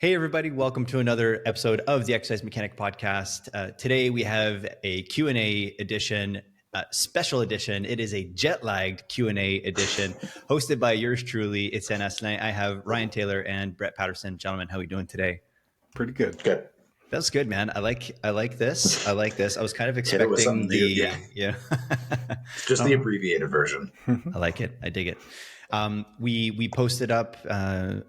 Hey, everybody. Welcome to another episode of the Exercise Mechanic Podcast. Today, we have a Q&A edition, special edition. It is a jet-lagged Q&A edition hosted by yours truly, Etienne Asselin. I have Ryan Taylor and Brett Patterson. Gentlemen, how are we doing today? Pretty good. Good. That's good, man. I like this. I was kind of Hit it with expecting something new, yeah. Just the abbreviated version. I like it. I dig it. We posted up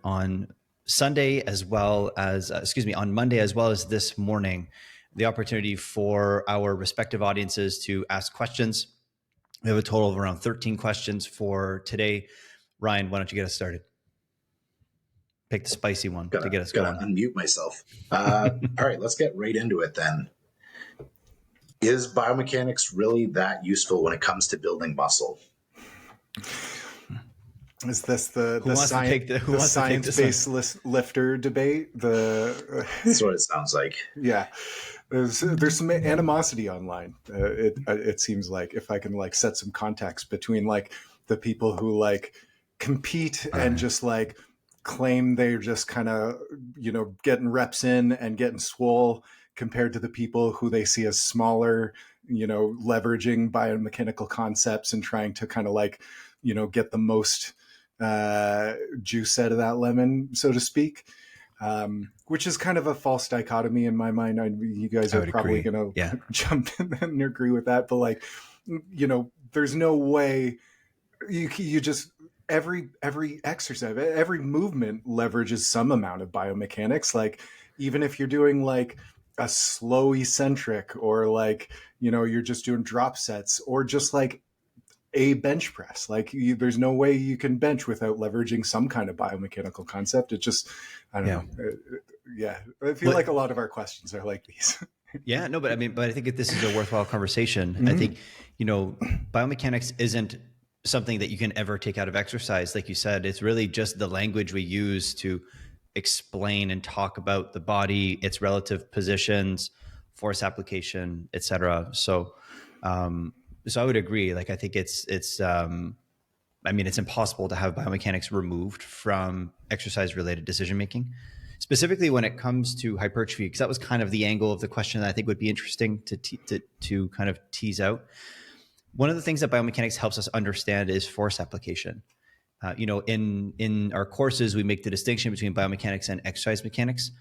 on Sunday as well as, on Monday as well as this morning, the opportunity for our respective audiences to ask questions. We have a total of around 13 questions for today. Ryan, why don't you get us started? Pick the spicy one to get us going. Unmute myself. All right, let's get right into it then. Is biomechanics really that useful when it comes to building muscle? Is this the science-based lifter debate? That's what it sounds like. Yeah, there's some animosity online. It seems like, if I can set some context between the people who compete and just claim they're just kind of getting reps in and getting swole, compared to the people who they see as smaller, leveraging biomechanical concepts and trying to kind of get the most juice out of that lemon, so to speak, which is kind of a false dichotomy in my mind. You guys are probably going to jump in and agree with that, but there's no way you just every exercise, every movement leverages some amount of biomechanics. Even if you're doing a slow eccentric, or you're just doing drop sets, or just a bench press, there's no way you can bench without leveraging some kind of biomechanical concept. It just, I don't know. I feel like a lot of our questions are like these. Yeah, no, but I think this is a worthwhile conversation. Mm-hmm. I think, biomechanics isn't something that you can ever take out of exercise. Like you said, it's really just the language we use to explain and talk about the body, its relative positions, force application, etc. So I would agree. I think it's impossible to have biomechanics removed from exercise-related decision-making, specifically when it comes to hypertrophy, because that was kind of the angle of the question that I think would be interesting to kind of tease out. One of the things that biomechanics helps us understand is force application. In our courses, we make the distinction between biomechanics and exercise mechanics.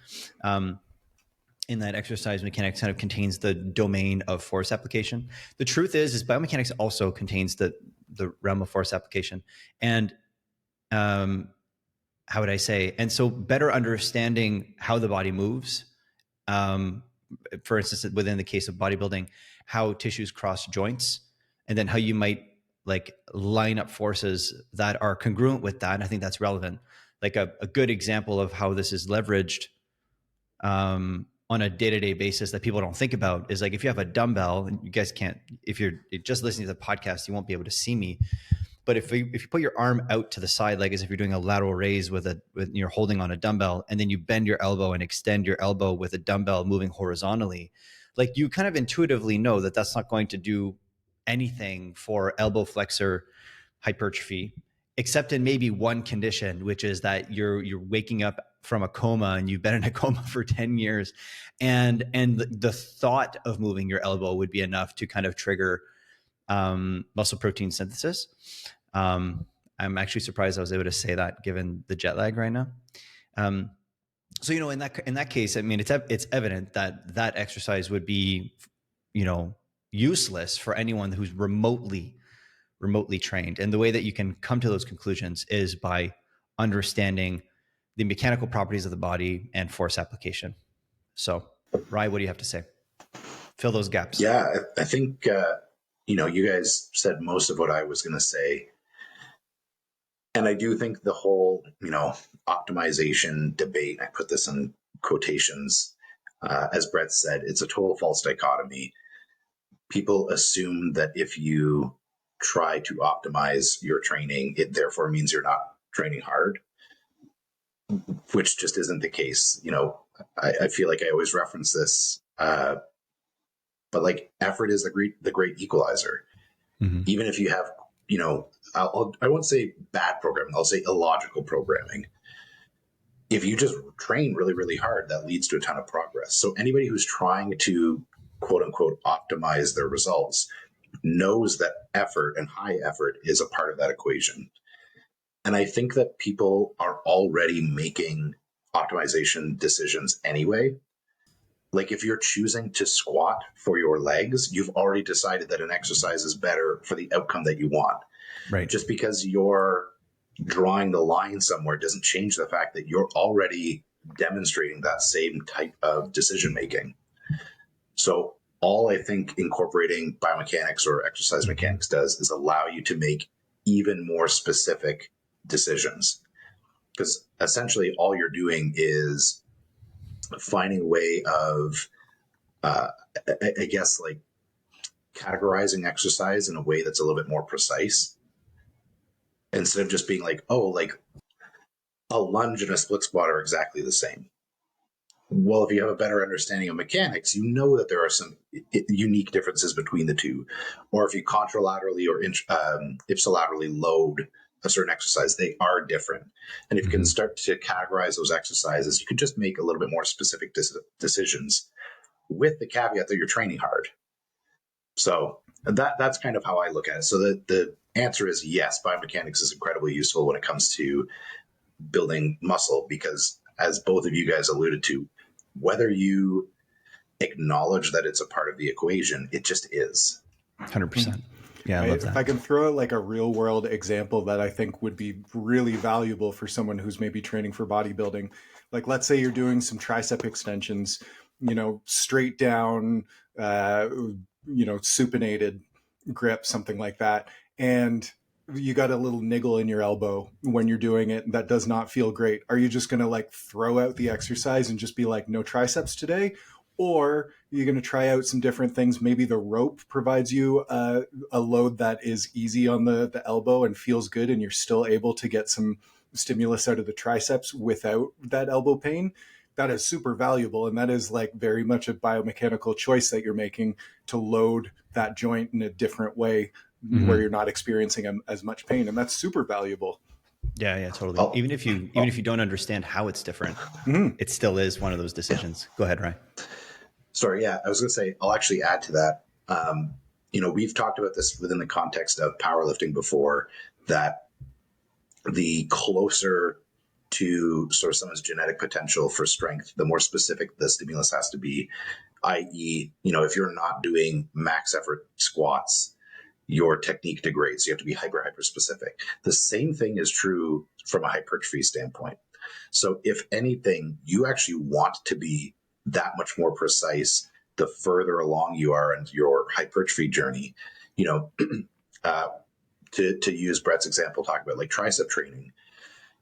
In that exercise mechanics kind of contains the domain of force application. The truth is biomechanics also contains the realm of force application. And how would I say? And so better understanding how the body moves, for instance, within the case of bodybuilding, how tissues cross joints, and then how you might line up forces that are congruent with that. And I think that's relevant. A good example of how this is leveraged on a day-to-day basis that people don't think about is if you have a dumbbell, and you guys can't, if you're just listening to the podcast, you won't be able to see me. But if you put your arm out to the side, as if you're doing a lateral raise with you're holding on a dumbbell, and then you bend your elbow and extend your elbow with a dumbbell moving horizontally, you kind of intuitively know that that's not going to do anything for elbow flexor hypertrophy, except in maybe one condition, which is that you're waking up from a coma and you've been in a coma for 10 years. And the thought of moving your elbow would be enough to kind of trigger muscle protein synthesis. I'm actually surprised I was able to say that given the jet lag right now. So, in that case, it's evident that exercise would be, useless for anyone who's remotely trained. And the way that you can come to those conclusions is by understanding the mechanical properties of the body and force application. So, Ryan, what do you have to say? Fill those gaps. Yeah, I think, you guys said most of what I was going to say. And I do think the whole, optimization debate, I put this in quotations, as Brett said, it's a total false dichotomy. People assume that if you try to optimize your training, it therefore means you're not training hard, which just isn't the case. I feel like I always reference this, but effort is the great equalizer. Mm-hmm. Even if you have, I won't say bad programming, I'll say illogical programming. if you just train really, really hard, that leads to a ton of progress. So anybody who's trying to quote unquote optimize their results knows that effort and high effort is a part of that equation. And I think that people are already making optimization decisions anyway. Like if you're choosing to squat for your legs, you've already decided that an exercise is better for the outcome that you want. Right. Just because you're drawing the line somewhere doesn't change the fact that you're already demonstrating that same type of decision making. So all I think incorporating biomechanics or exercise mechanics does is allow you to make even more specific decisions. Because essentially all you're doing is finding a way of, I guess, like categorizing exercise in a way that's a little bit more precise. Instead of just being like, oh, like a lunge and a split squat are exactly the same. Well, if you have a better understanding of mechanics, you know that there are some unique differences between the two. Or if you contralaterally or ipsilaterally load a certain exercise, they are different. And if you can start to categorize those exercises, you can just make a little bit more specific decisions with the caveat that you're training hard. So that's kind of how I look at it. So the answer is yes, biomechanics is incredibly useful when it comes to building muscle, because as both of you guys alluded to, whether you acknowledge that it's a part of the equation, it just is. 100%. Yeah, I love that. If I can throw out like a real world example that I think would be really valuable for someone who's maybe training for bodybuilding, like let's say you're doing some tricep extensions, straight down, supinated grip, something like that. And you got a little niggle in your elbow when you're doing it that does not feel great. Are you just going to like throw out the exercise and just be like, no triceps today? Or you're going to try out some different things. Maybe the rope provides you a load that is easy on the elbow and feels good, and you're still able to get some stimulus out of the triceps without that elbow pain. That is super valuable. And that is like very much a biomechanical choice that you're making to load that joint in a different way where you're not experiencing as much pain. And that's super valuable. Yeah, totally. Even if you don't understand how it's different, it still is one of those decisions. Go ahead, Ryan. Sorry, yeah, I was going to say, I'll actually add to that. We've talked about this within the context of powerlifting before, that the closer to sort of someone's genetic potential for strength, the more specific the stimulus has to be, i.e., if you're not doing max effort squats, your technique degrades. You have to be hyper specific. The same thing is true from a hypertrophy standpoint. So if anything, you actually want to be that much more precise the further along you are in your hypertrophy journey. To use Brett's example, talk about like tricep training.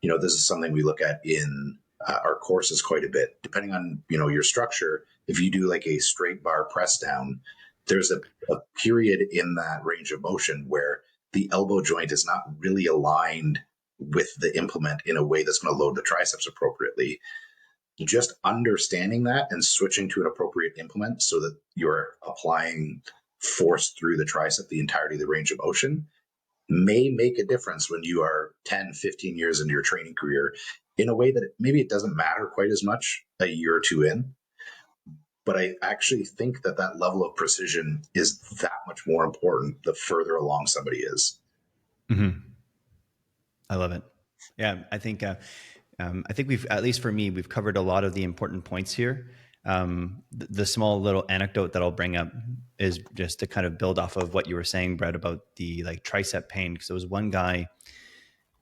This is something we look at in our courses quite a bit. Depending on your structure, if you do like a straight bar press down, there's a period in that range of motion where the elbow joint is not really aligned with the implement in a way that's going to load the triceps appropriately. Just understanding that and switching to an appropriate implement so that you're applying force through the tricep the entirety of the range of motion may make a difference when you are 10, 15 years into your training career, in a way that maybe it doesn't matter quite as much a year or two in. But I actually think that level of precision is that much more important the further along somebody is. I love it. Yeah, I think we've, at least for me, we've covered a lot of the important points here. The small little anecdote that I'll bring up is just to kind of build off of what you were saying, Brett, about the like tricep pain. Because there was one guy,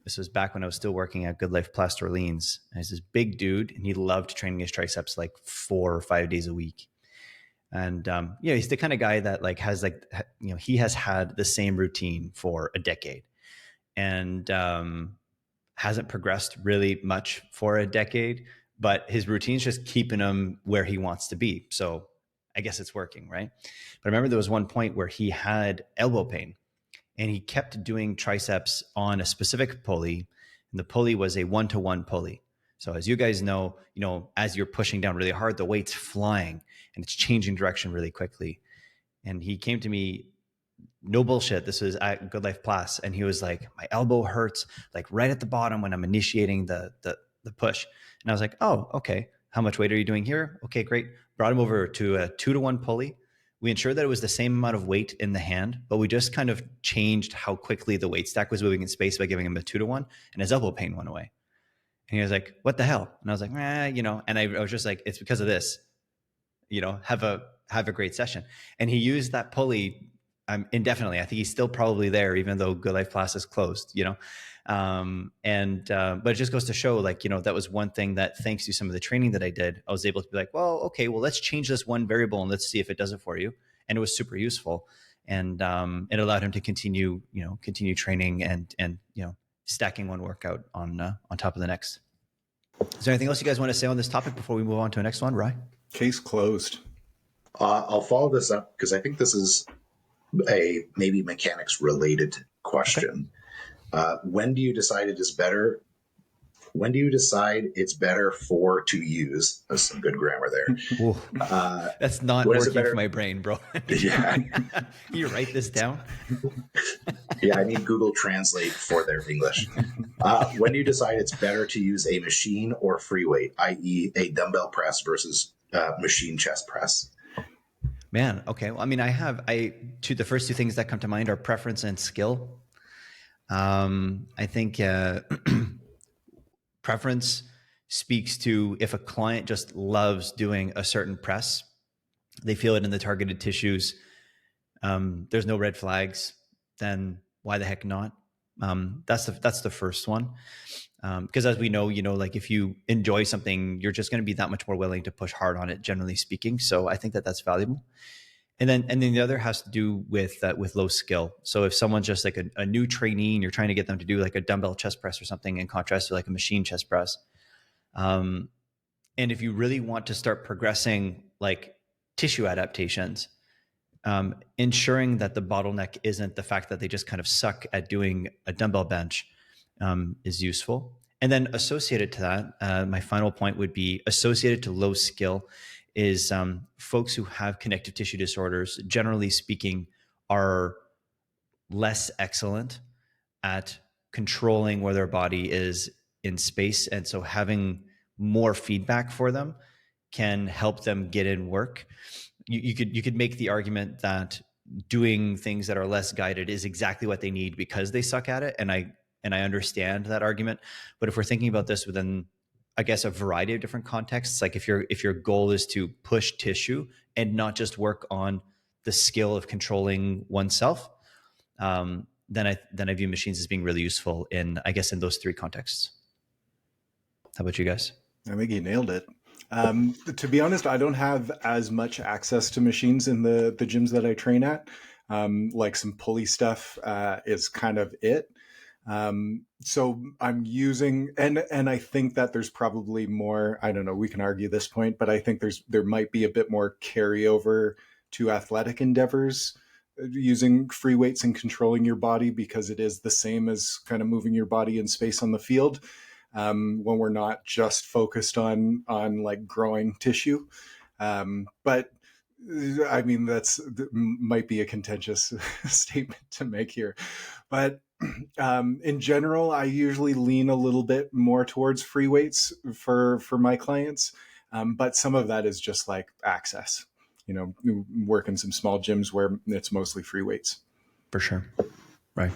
this was back when I was still working at Good Life Plast Orleans. And he's this big dude, and he loved training his triceps like 4 or 5 days a week. And he's the kind of guy that like has like, he has had the same routine for a decade, and hasn't progressed really much for a decade, but his routine's just keeping him where he wants to be. So I guess it's working, right? But I remember there was one point where he had elbow pain, and he kept doing triceps on a specific pulley, and the pulley was a 1-to-1 pulley. So as you guys know, as you're pushing down really hard, the weight's flying and it's changing direction really quickly. And he came to me, no bullshit, this was at Good Life Plus, and he was like, my elbow hurts like right at the bottom when I'm initiating the push. And I was like, oh, okay. How much weight are you doing here? Okay, great. Brought him over to a 2-to-1 pulley. We ensured that it was the same amount of weight in the hand, but we just kind of changed how quickly the weight stack was moving in space by giving him a 2-to-1, and his elbow pain went away. And he was like, what the hell? And I was like, and I was just like, it's because of this, have a great session. And he used that pulley indefinitely. I think he's still probably there, even though Good Life Plus is closed, but it just goes to show, like, that was one thing that, thanks to some of the training that I did, I was able to be like, well, okay, well, let's change this one variable and let's see if it does it for you. And it was super useful. And it allowed him to continue training and stacking one workout on top of the next. Is there anything else you guys want to say on this topic before we move on to the next one, Rye? Case closed. I'll follow this up because I think this is a maybe mechanics related question. Okay. When do you decide it's better for to use? That's some good grammar there. That's not working for my brain, bro. Yeah. You write this down? Yeah, I need Google Translate for their English. When do you decide it's better to use a machine or free weight, i.e. a dumbbell press versus machine chest press? Man, okay. Well, I mean, the first two things that come to mind are preference and skill. I think preference speaks to if a client just loves doing a certain press, they feel it in the targeted tissues, there's no red flags, then why the heck not? That's the first one. Because as we know, like if you enjoy something, you're just going to be that much more willing to push hard on it, generally speaking. So I think that that's valuable. And then the other has to do with low skill. So if someone's just like a new trainee and you're trying to get them to do like a dumbbell chest press or something in contrast to like a machine chest press, and if you really want to start progressing like tissue adaptations, ensuring that the bottleneck isn't the fact that they just kind of suck at doing a dumbbell bench is useful. And then associated to that, my final point would be associated to low skill is folks who have connective tissue disorders, generally speaking, are less excellent at controlling where their body is in space. And so having more feedback for them can help them get in work. You could make the argument that doing things that are less guided is exactly what they need because they suck at it. And I understand that argument. But if we're thinking about this within, I guess, a variety of different contexts, like if your goal is to push tissue and not just work on the skill of controlling oneself, then I view machines as being really useful in those three contexts. How about you guys? I think you nailed it. To be honest, I don't have as much access to machines in the gyms that I train at. Like some pulley stuff is kind of it. So I'm using, and I think that there's probably more, I don't know, we can argue this point, but I think there might be a bit more carryover to athletic endeavors using free weights and controlling your body, because it is the same as kind of moving your body in space on the field. When we're not just focused on like growing tissue. But I mean, might be a contentious statement to make here, but in general, I usually lean a little bit more towards free weights for my clients. But some of that is just like access, work in some small gyms where it's mostly free weights. For sure. Right.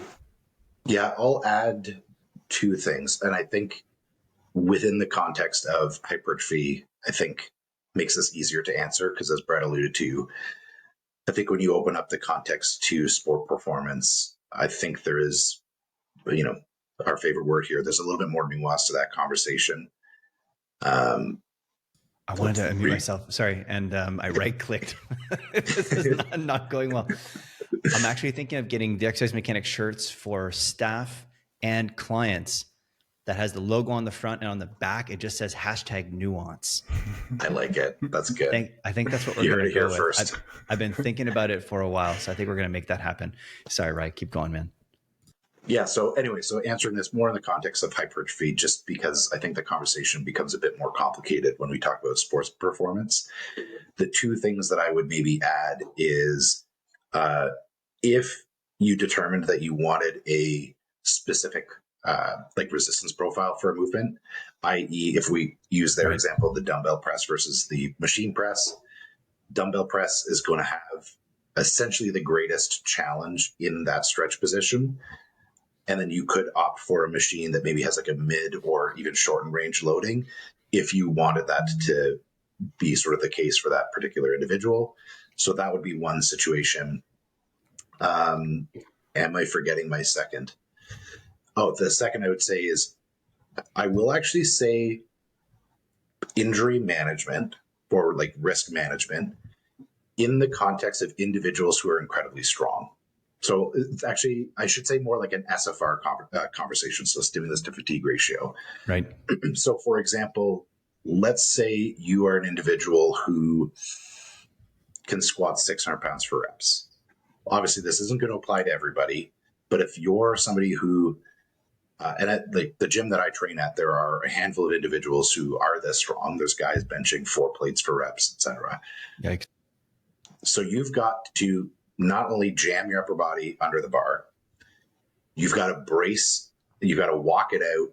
Yeah. I'll add two things. And I think within the context of hypertrophy, I think makes this easier to answer because, as Brett alluded to, I think when you open up the context to sport performance, I think there is, our favorite word here, there's a little bit more nuance to that conversation. I wanted to unmute myself. Sorry. And I right-clicked. This is not going well. I'm actually thinking of getting the Exercise Mechanics shirts for staff and clients that has the logo on the front, and on the back, it just says #nuance. I like it. That's good. I think that's what we're going to go with. First. I've been thinking about it for a while, so I think we're going to make that happen. Sorry, Rai, keep going, man. Yeah. So anyway, answering this more in the context of hypertrophy, just because I think the conversation becomes a bit more complicated when we talk about sports performance. The two things that I would maybe add is if you determined that you wanted a specific like resistance profile for a movement, i.e., if we use their example, the dumbbell press versus the machine press, dumbbell press is going to have essentially the greatest challenge in that stretch position. And then you could opt for a machine that maybe has like a mid or even shortened range loading if you wanted that to be sort of the case for that particular individual. So that would be one situation. Am I forgetting my second? Oh, the second I would say is I will actually say injury management or like risk management in the context of individuals who are incredibly strong. So it's actually, I should say more like an SFR conversation, so stimulus to fatigue ratio. Right. So for example, let's say you are an individual who can squat 600 pounds for reps. Obviously, this isn't going to apply to everybody, but if you're somebody who, and at the gym that I train at, there are a handful of individuals who are this strong. There's guys benching 4 plates for reps, etc. Yikes. So you've got to not only jam your upper body under the bar, you've got to brace, you've got to walk it out.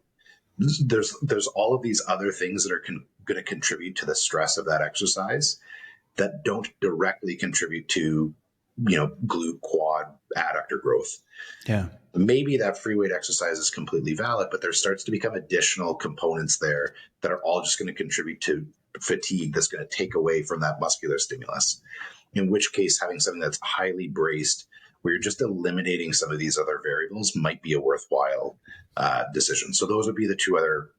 There's all of these other things that are going to contribute to the stress of that exercise that don't directly contribute to, glute, quad, adductor growth. Yeah. Maybe that free weight exercise is completely valid, but there starts to become additional components there that are all just going to contribute to fatigue that's going to take away from that muscular stimulus. In which case, having something that's highly braced, where you're just eliminating some of these other variables, might be a worthwhile decision. So those would be the two other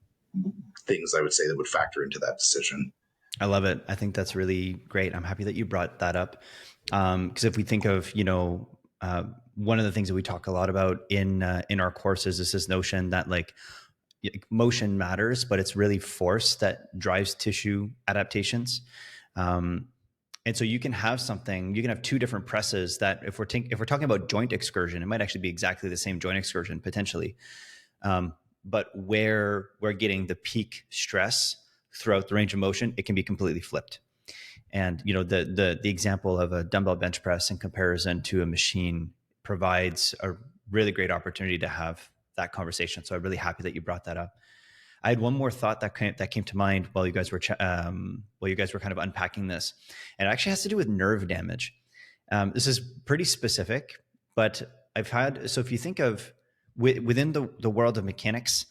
things I would say that would factor into that decision. I love it. I think that's really great. I'm happy that you brought that up. Because if we think of, one of the things that we talk a lot about in our courses is this notion that like motion matters, but it's really force that drives tissue adaptations. And so you can have two different presses that if we're talking about joint excursion, it might actually be exactly the same joint excursion potentially. But where we're getting the peak stress throughout the range of motion, it can be completely flipped. And the example of a dumbbell bench press in comparison to a machine provides a really great opportunity to have that conversation. So I'm really happy that you brought that up. I had one more thought that came to mind while you guys were kind of unpacking this, and it actually has to do with nerve damage. This is pretty specific, but so if you think of within the world of mechanics,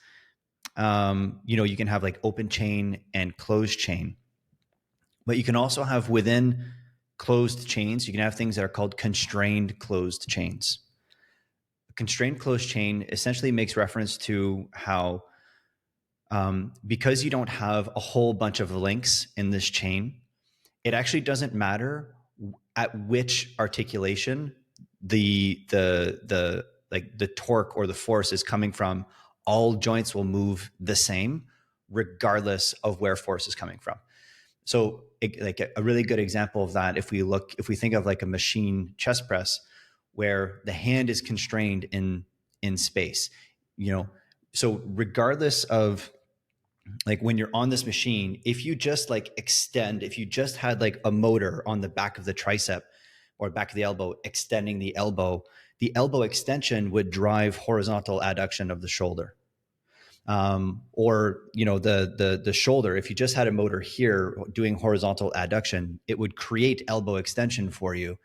you can have like open chain and closed chain, but you can also have within closed chains, you can have things that are called constrained closed chains. A constrained closed chain essentially makes reference to how because you don't have a whole bunch of links in this chain, it actually doesn't matter at which articulation the torque or the force is coming from. All joints will move the same regardless of where force is coming from. So like a really good example of that, if we think of like a machine chest press where the hand is constrained in space, so regardless of like when you're on this machine, if you just like extend, if you just had like a motor on the back of the tricep or back of the elbow, extending the elbow extension would drive horizontal adduction of the shoulder. Or the shoulder, if you just had a motor here doing horizontal adduction, it would create elbow extension for you,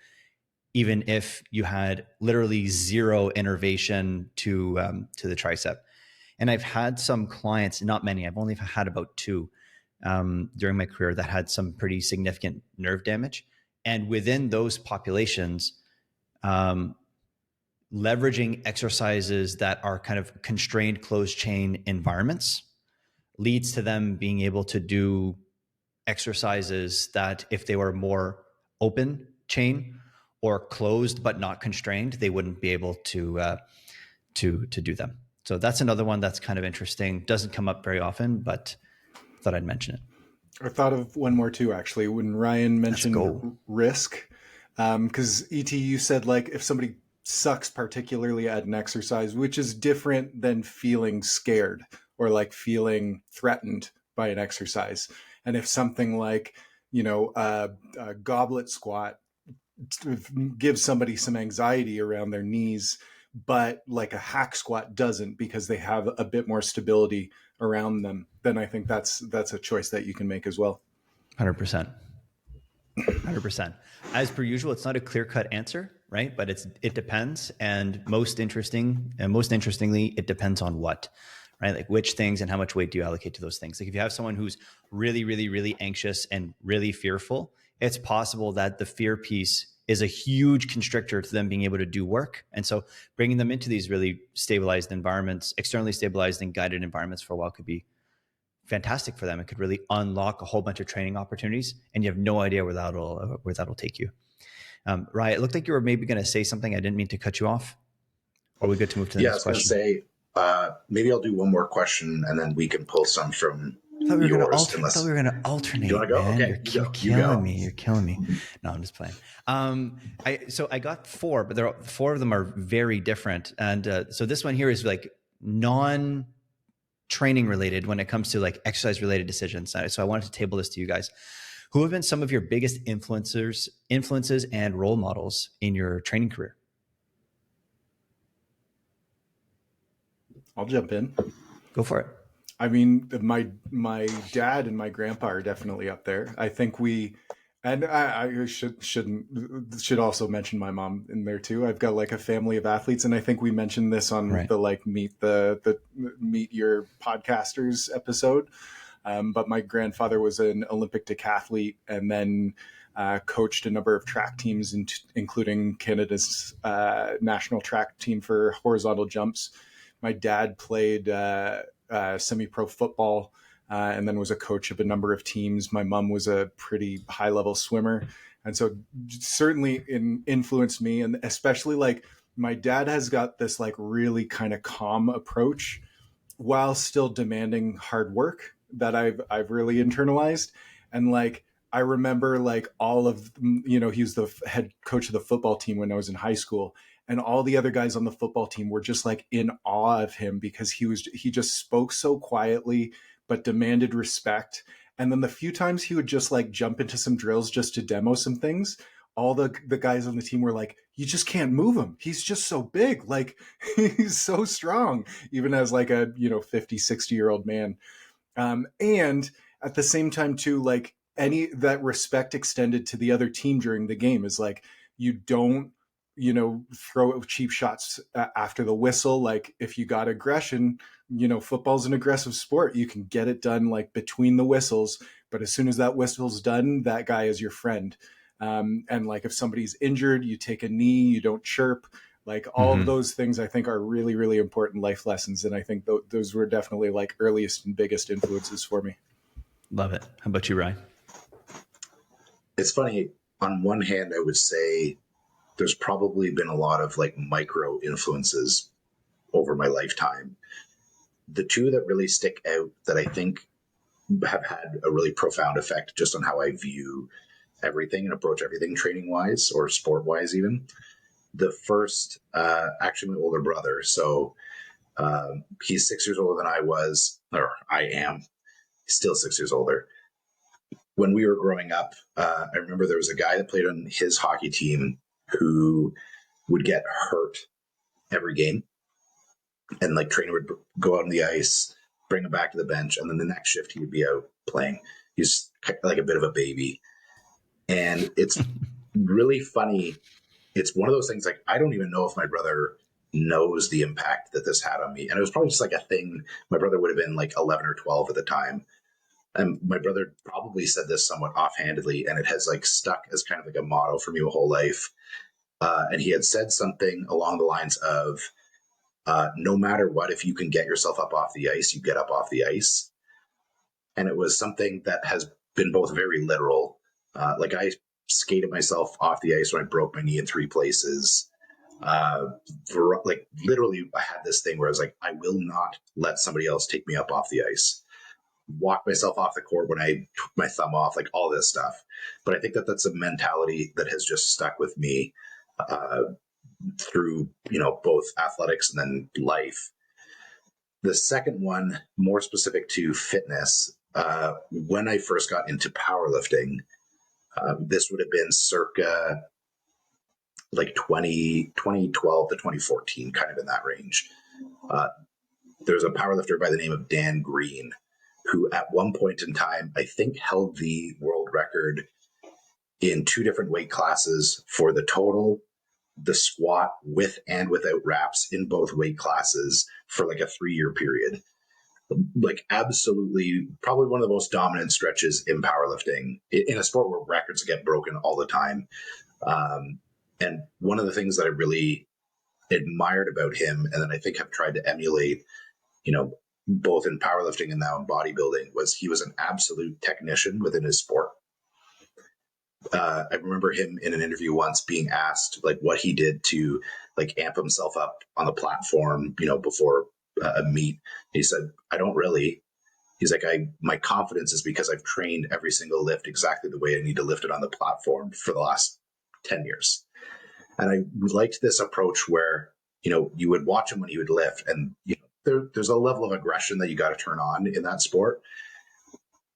even if you had literally zero innervation to the tricep. And I've had some clients, not many, I've only had about 2 during my career that had some pretty significant nerve damage. And within those populations, leveraging exercises that are kind of constrained closed chain environments leads to them being able to do exercises that if they were more open chain or closed but not constrained, they wouldn't be able to do them. So that's another one that's kind of interesting. Doesn't come up very often, but thought I'd mention it. I thought of one more too, actually, when Ryan mentioned risk. Because ET, you said like if somebody sucks particularly at an exercise, which is different than feeling scared or like feeling threatened by an exercise. And if something like, a goblet squat gives somebody some anxiety around their knees, but like a hack squat doesn't because they have a bit more stability around them, then I think that's a choice that you can make as well. 100%. 100%. As per usual, it's not a clear-cut answer, right? But it depends, and most interestingly, it depends on what, right? Like which things and how much weight do you allocate to those things. Like if you have someone who's really, really, really anxious and really fearful, it's possible that the fear piece is a huge constrictor to them being able to do work. And so bringing them into these really stabilized environments, externally stabilized and guided environments for a while could be fantastic for them. It could really unlock a whole bunch of training opportunities, and you have no idea where that'll take you. Ryan, it looked like you were maybe going to say something. I didn't mean to cut you off. Are we good to move to the next question? I was going to say, maybe I'll do one more question and then we can pull some from I thought we were yours. I thought we were going to alternate. You want to go? Man. Okay, You're killing me. You're killing me. No, I'm just playing. So I got 4, but 4 of them are very different. And so this one here is like non-training related when it comes to like exercise related decisions. So I wanted to table this to you guys. Who have been some of your biggest influences and role models in your training career? I'll jump in. Go for it. I mean, my dad and my grandpa are definitely up there. I think I should also mention my mom in there too. I've got like a family of athletes, and I think we mentioned this on the like meet your podcasters episode. But my grandfather was an Olympic decathlete, and then coached a number of track teams, including Canada's national track team for horizontal jumps. My dad played semi-pro football and then was a coach of a number of teams. My mom was a pretty high-level swimmer. And so certainly influenced me. And especially like my dad has got this like really kind of calm approach while still demanding hard work that I've really internalized. And like, I remember like all of, he was the head coach of the football team when I was in high school. And all the other guys on the football team were just like in awe of him because he just spoke so quietly, but demanded respect. And then the few times he would just like jump into some drills just to demo some things, all the guys on the team were like, you just can't move him. He's just so big. Like he's so strong, even as like a, 50, 60-year-old man. And at the same time too, like that respect extended to the other team during the game is like, you don't, throw cheap shots after the whistle. Like if you got aggression, football's an aggressive sport. You can get it done like between the whistles, but as soon as that whistle's done, that guy is your friend. And like if somebody's injured, you take a knee, you don't chirp. Like all of those things I think are really, really important life lessons. And I think those were definitely like earliest and biggest influences for me. Love it. How about you, Ryan? It's funny. On one hand, I would say there's probably been a lot of like micro influences over my lifetime. The two that really stick out that I think have had a really profound effect just on how I view everything and approach everything training wise or sport wise even. The first, actually my older brother. So he's 6 years older than I was, or I am. He's still 6 years older. When we were growing up, I remember there was a guy that played on his hockey team who would get hurt every game. And like trainer would go out on the ice, bring him back to the bench, and then the next shift he would be out playing. He's like a bit of a baby. And it's really funny. It's one of those things like I don't even know if my brother knows the impact that this had on me. And it was probably just like a thing. My brother would have been like 11 or 12 at the time. And my brother probably said this somewhat offhandedly, and it has like stuck as kind of like a motto for me my whole life. And he had said something along the lines of, no matter what, if you can get yourself up off the ice, you get up off the ice. And it was something that has been both very literal. Like I skated myself off the ice when I broke my knee in 3 places. Like literally I had this thing where I was like, I will not let somebody else take me up off the ice. Walk myself off the court when I took my thumb off, like all this stuff. But I think that that's a mentality that has just stuck with me through, both athletics and then life. The second one, more specific to fitness, when I first got into powerlifting, this would have been circa like 2012 to 2014, kind of in that range. There's a powerlifter by the name of Dan Green, who at one point in time, I think held the world record in 2 different weight classes for the total, the squat with and without wraps in both weight classes for like a 3-year period. Like absolutely, probably one of the most dominant stretches in powerlifting in a sport where records get broken all the time. And one of the things that I really admired about him, and then I think have tried to emulate, both in powerlifting and now in bodybuilding, was he was an absolute technician within his sport. I remember him in an interview once being asked like what he did to like amp himself up on the platform, before a meet. He said, I don't really. He's like, my confidence is because I've trained every single lift exactly the way I need to lift it on the platform for the last 10 years. And I liked this approach where, you would watch him when he would lift, and there's a level of aggression that you got to turn on in that sport.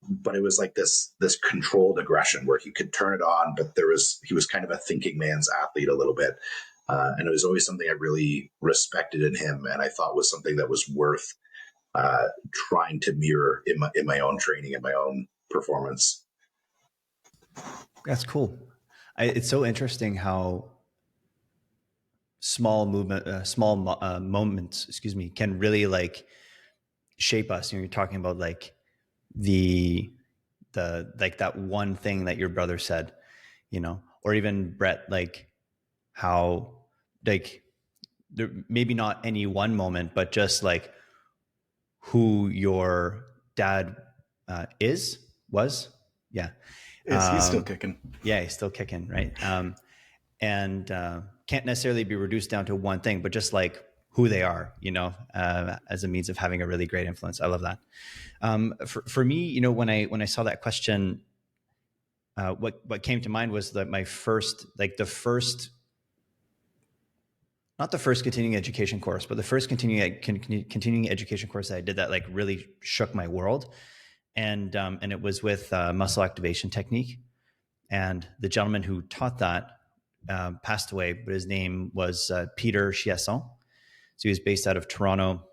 But it was like this controlled aggression where he could turn it on, but he was kind of a thinking man's athlete a little bit. And it was always something I really respected in him, and I thought was something that was worth trying to mirror in my own training and my own performance. That's cool. It's so interesting how small moments, can really like shape us. You're talking about like the like that one thing that your brother said, or even Brett, like how like there maybe not any one moment, but just like who your dad was. Yeah. He's still kicking. Yeah, he's still kicking, right? And can't necessarily be reduced down to one thing, but just like who they are, as a means of having a really great influence. I love that. For me, when I saw that question, what came to mind was that my first, like not the first continuing education course, but the first continuing education course that I did that like really shook my world. And it was with muscle activation technique. And the gentleman who taught that passed away, but his name was Peter Chiasson. So he was based out of Toronto,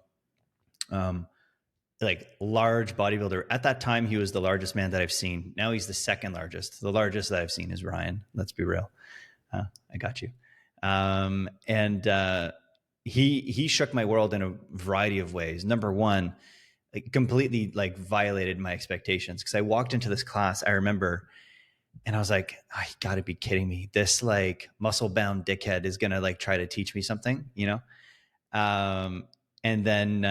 like large bodybuilder. At that time, he was the largest man that I've seen. Now he's the second largest. The largest that I've seen is Ryan. Let's be real. I got you. And he shook my world in a variety of ways. Number one, like completely like violated my expectations, because I walked into this class, I remember, and I was like, oh, you got to be kidding me. This like muscle bound dickhead is going to like try to teach me something, and then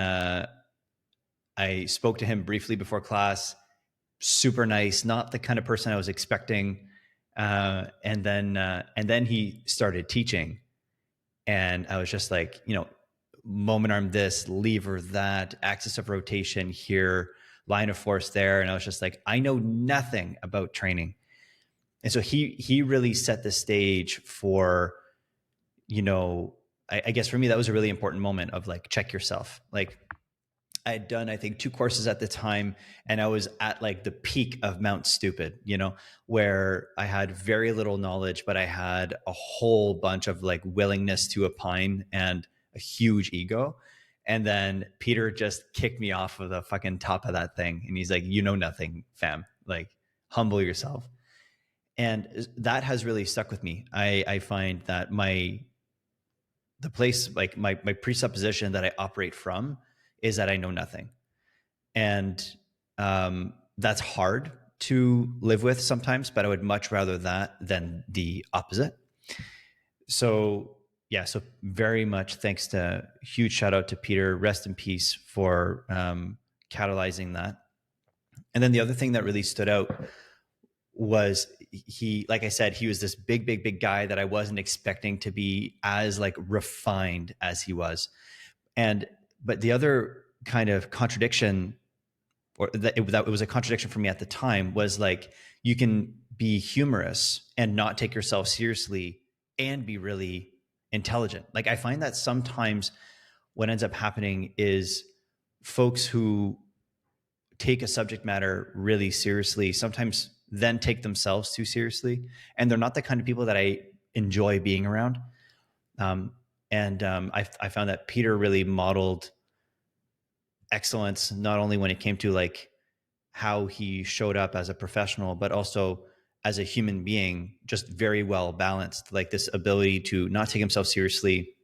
I spoke to him briefly before class. Super nice, not the kind of person I was expecting. And then he started teaching, and I was just like, moment arm this, lever that, axis of rotation here, line of force there. And I was just like, I know nothing about training. And so he really set the stage for, I guess for me, that was a really important moment of like, check yourself. Like I had done, I think 2 courses at the time, and I was at like the peak of Mount Stupid, where I had very little knowledge, but I had a whole bunch of like willingness to opine and a huge ego. And then Peter just kicked me off of the fucking top of that thing. And he's like, you know nothing, fam, like humble yourself. And that has really stuck with me. I find that the place, like my presupposition that I operate from is that I know nothing. And that's hard to live with sometimes, but I would much rather that than the opposite. So yeah, so very much thanks to, huge shout out to Peter, rest in peace, for catalyzing that. And then the other thing that really stood out was he, like I said, he was this big guy that I wasn't expecting to be as like refined as he was. But the other kind of contradiction, or that it was a contradiction for me at the time, was like, you can be humorous and not take yourself seriously and be really intelligent. Like I find that sometimes what ends up happening is folks who take a subject matter really seriously sometimes then take themselves too seriously. And they're not the kind of people that I enjoy being around. I found that Peter really modeled excellence, not only when it came to like how he showed up as a professional, but also as a human being, just very well balanced, like this ability to not take himself seriously,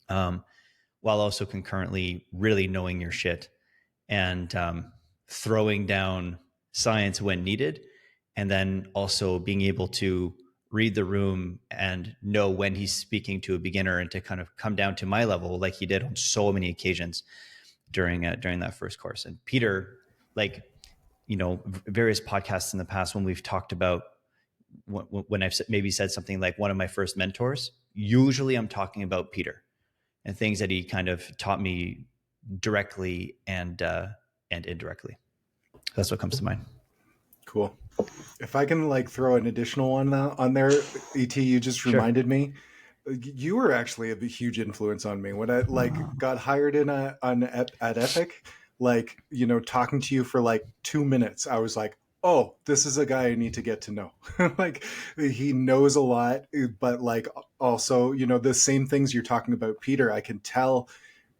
while also concurrently really knowing your shit and throwing down science when needed. And then also being able to read the room and know when he's speaking to a beginner and to kind of come down to my level, like he did on so many occasions during that first course. And Peter, like, various podcasts in the past when we've talked about when I've maybe said something like one of my first mentors, usually I'm talking about Peter and things that he kind of taught me directly and indirectly. That's what comes to mind. Cool. If I can like throw an additional one on there, ET, you just reminded me. You were actually a huge influence on me when I like got hired at Epic. Like, talking to you for like 2 minutes, I was like, oh, this is a guy I need to get to know. Like, he knows a lot, but like also, the same things you're talking about, Peter, I can tell,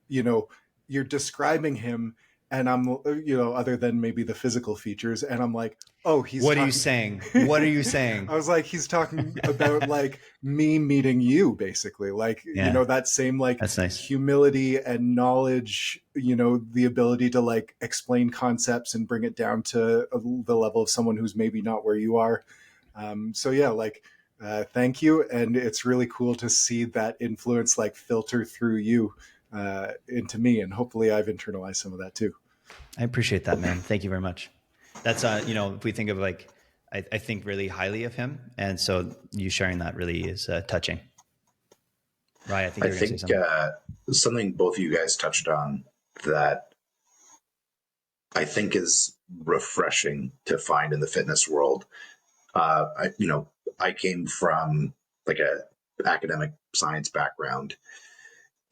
you're describing him, and I'm, other than maybe the physical features, and I'm like, oh, what are you saying? What are you saying? I was like, he's talking about like me meeting you, basically. Like, that same like That's nice. humility and knowledge, the ability to like explain concepts and bring it down to the level of someone who's maybe not where you are. So yeah, like, thank you. And it's really cool to see that influence like filter through you into me. And hopefully I've internalized some of that too. I appreciate that, man. Thank you very much. That's, if we think of like, I think really highly of him. And so you sharing that really is touching. Right. I think you're going to say something. Something both of you guys touched on that I think is refreshing to find in the fitness world. I came from like a academic science background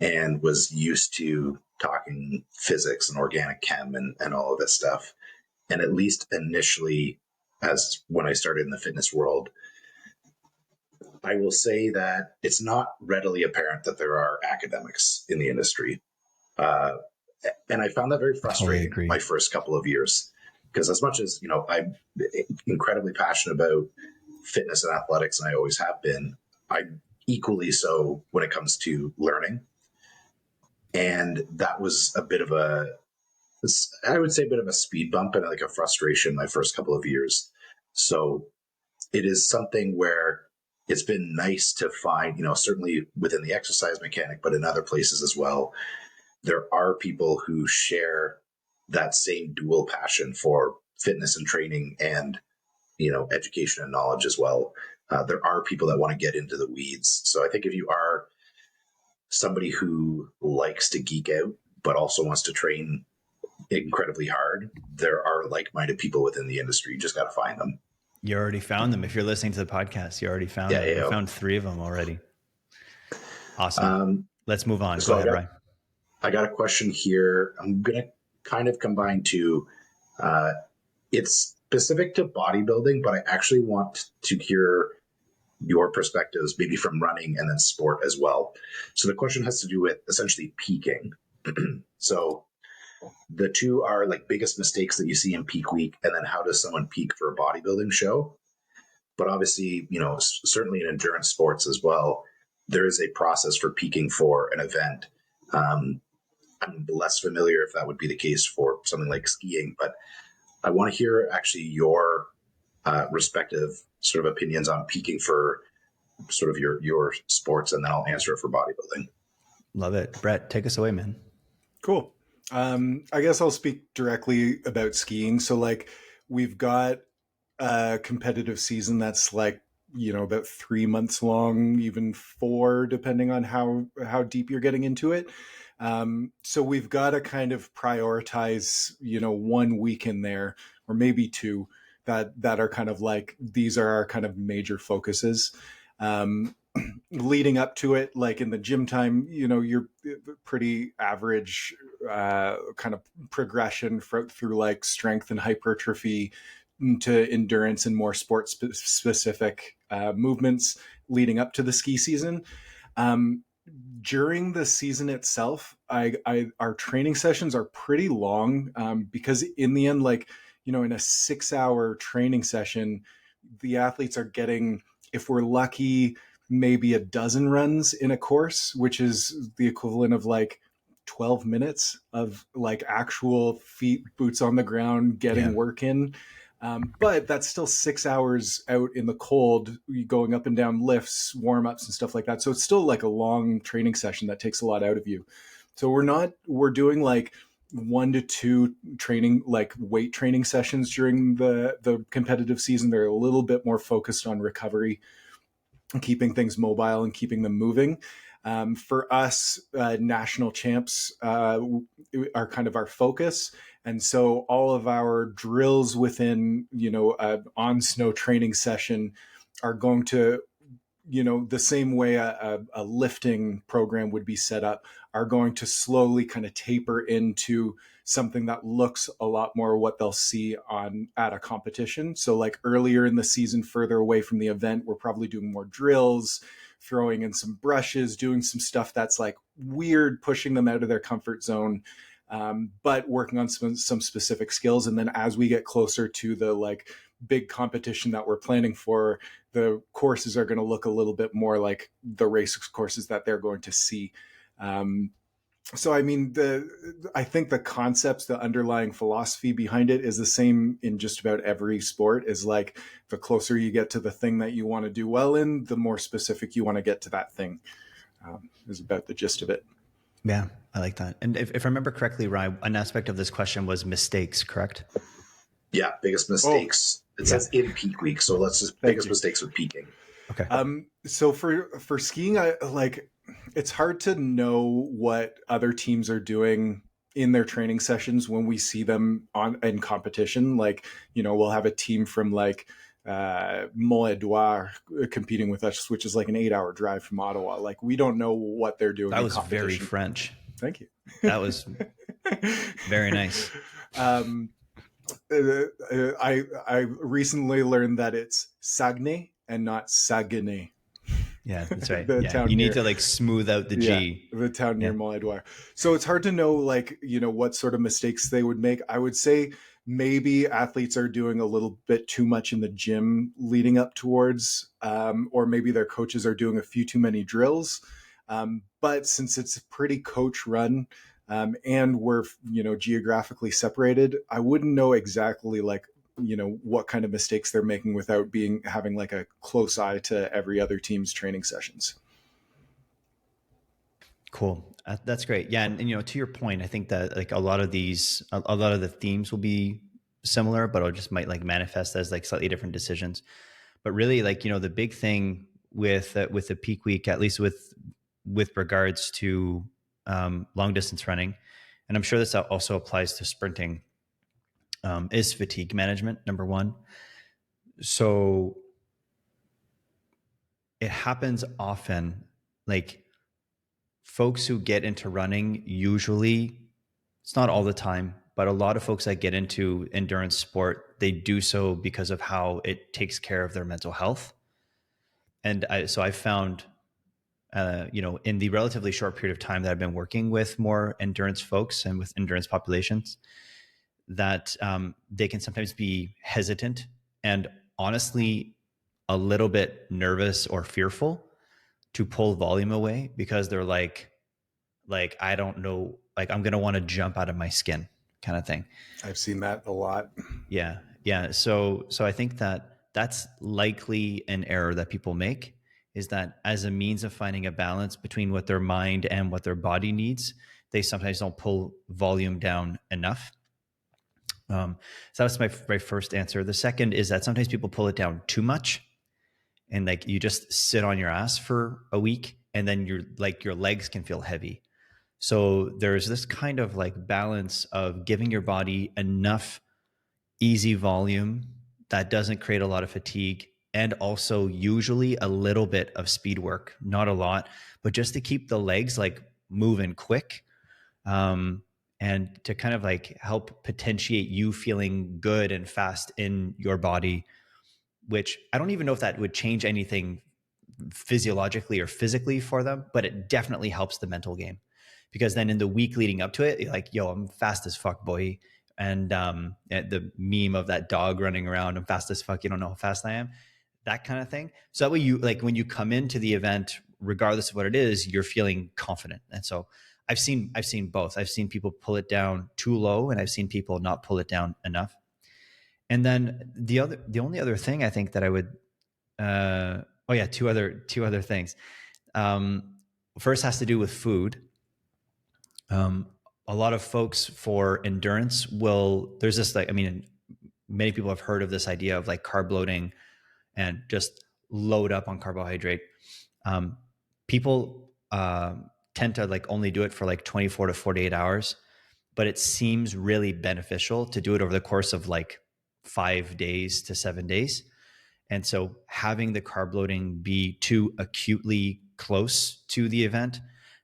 and was used to talking physics and organic chem and all of this stuff. And at least initially, as when I started in the fitness world, I will say that it's not readily apparent that there are academics in the industry. And I found that very frustrating my first couple of years, because as much as, I'm incredibly passionate about fitness and athletics, and I always have been, I'm equally so when it comes to learning. And that was a bit of I would say a bit of a speed bump and like a frustration my first couple of years. So it is something where it's been nice to find, certainly within the exercise mechanic, but in other places as well, there are people who share that same dual passion for fitness and training and, education and knowledge as well. There are people that want to get into the weeds. So I think if you are somebody who likes to geek out, but also wants to train incredibly hard, there are like-minded people within the industry. You just got to find them. You already found them. If you're listening to the podcast, you already found them. Yeah. You found 3 of them already. Awesome. Let's move on. So Go ahead, Ryan. I got a question here. I'm going to kind of combine two. It's specific to bodybuilding, but I actually want to hear your perspectives, maybe from running and then sport as well. So the question has to do with essentially peaking. So the two are like biggest mistakes that you see in peak week, and then how does someone peak for a bodybuilding show? But obviously, certainly in endurance sports as well, there is a process for peaking for an event. I'm less familiar if that would be the case for something like skiing, but I want to hear actually your respective sort of opinions on peaking for sort of your sports, and then I'll answer it for bodybuilding. Love it. Brett, take us away, man. Cool. I guess I'll speak directly about skiing. So like we've got a competitive season that's like, about 3 months long, even 4, depending on how deep you're getting into it. So we've got to kind of prioritize, 1 week in there, or maybe 2 that are kind of like, these are our kind of major focuses. Leading up to it, like in the gym time, you're pretty average kind of progression through like strength and hypertrophy to endurance and more sports specific movements leading up to the ski season. During the season itself, our training sessions are pretty long because in the end, like, you know, in a 6-hour training session, the athletes are getting, if we're lucky, maybe a dozen runs in a course, which is the equivalent of like 12 minutes of like actual feet, boots on the ground, getting work in. But that's still 6 hours out in the cold, going up and down lifts, warm-ups and stuff like that. So it's still like a long training session that takes a lot out of you. So we're doing like 1 to 2 training, like weight training sessions during the competitive season. They're a little bit more focused on recovery, keeping things mobile and keeping them moving. For us, national champs are kind of our focus. And so all of our drills within, you know, on snow training session are going to, you know, the same way a lifting program would be set up, are going to slowly kind of taper into something that looks a lot more what they'll see at a competition. So like earlier in the season, further away from the event, we're probably doing more drills, throwing in some brushes, doing some stuff that's like weird, pushing them out of their comfort zone, but working on some specific skills. And then as we get closer to the like big competition that we're planning for, the courses are going to look a little bit more like the race courses that they're going to see. So, I mean, I think the concepts, the underlying philosophy behind it is the same in just about every sport. Is like the closer you get to the thing that you want to do well in, the more specific you want to get to that thing. Is about the gist of it. Yeah, I like that. And if I remember correctly, Ryan, an aspect of this question was mistakes, correct? Yeah, biggest mistakes. It says in peak week, so let's just biggest mistakes with peaking. Okay. So for skiing, it's hard to know what other teams are doing in their training sessions when we see them in competition. Like, you know, we'll have a team from like Mont-Edouard competing with us, which is like an 8-hour drive from Ottawa. Like, we don't know what they're doing. That was very French. Thank you. That was very nice. I recently learned that it's Saguenay and not Saguenay. Yeah, that's right. You need to like smooth out the G. The town near Mont-Edouard. So it's hard to know, like, you know, what sort of mistakes they would make. I would say maybe athletes are doing a little bit too much in the gym leading up towards, or maybe their coaches are doing a few too many drills. But since it's a pretty coach run, and we're, you know, geographically separated, I wouldn't know exactly like, you know, what kind of mistakes they're making without having like a close eye to every other team's training sessions. Cool. That's great. Yeah. And, you know, to your point, I think that like a lot of the themes will be similar, but it just might like manifest as like slightly different decisions. But really, like, you know, the big thing with the peak week, at least with regards to long distance running, and I'm sure this also applies to sprinting, is fatigue management, number one. So it happens often, like folks who get into running, usually, it's not all the time, but a lot of folks that get into endurance sport, they do so because of how it takes care of their mental health. And so I found, you know, in the relatively short period of time that I've been working with more endurance folks and with endurance populations, that they can sometimes be hesitant and honestly a little bit nervous or fearful to pull volume away because they're like I don't know, like I'm gonna want to jump out of my skin kind of thing. I've seen that a lot. Yeah. So I think that that's likely an error that people make, is that as a means of finding a balance between what their mind and what their body needs, they sometimes don't pull volume down enough. So that's my first answer. The second is that sometimes people pull it down too much, and like you just sit on your ass for a week, and then your legs can feel heavy. So there's this kind of like balance of giving your body enough easy volume that doesn't create a lot of fatigue, and also usually a little bit of speed work, not a lot, but just to keep the legs like moving quick. And and to kind of like help potentiate you feeling good and fast in your body, which I don't even know if that would change anything physiologically or physically for them, but it definitely helps the mental game, because then in the week leading up to it, you're like, yo, I'm fast as fuck, boy. And the meme of that dog running around, I'm fast as fuck, you don't know how fast I am, that kind of thing. So that way you, like, when you come into the event, regardless of what it is, you're feeling confident. And so I've seen both. I've seen people pull it down too low, and I've seen people not pull it down enough. And then the only other thing I think that I would, two other things. First has to do with food. A lot of folks for endurance there's this, like, I mean, many people have heard of this idea of like carb loading and just load up on carbohydrate. People tend to like only do it for like 24 to 48 hours, but it seems really beneficial to do it over the course of like 5 days to 7 days. And so having the carb loading be too acutely close to the event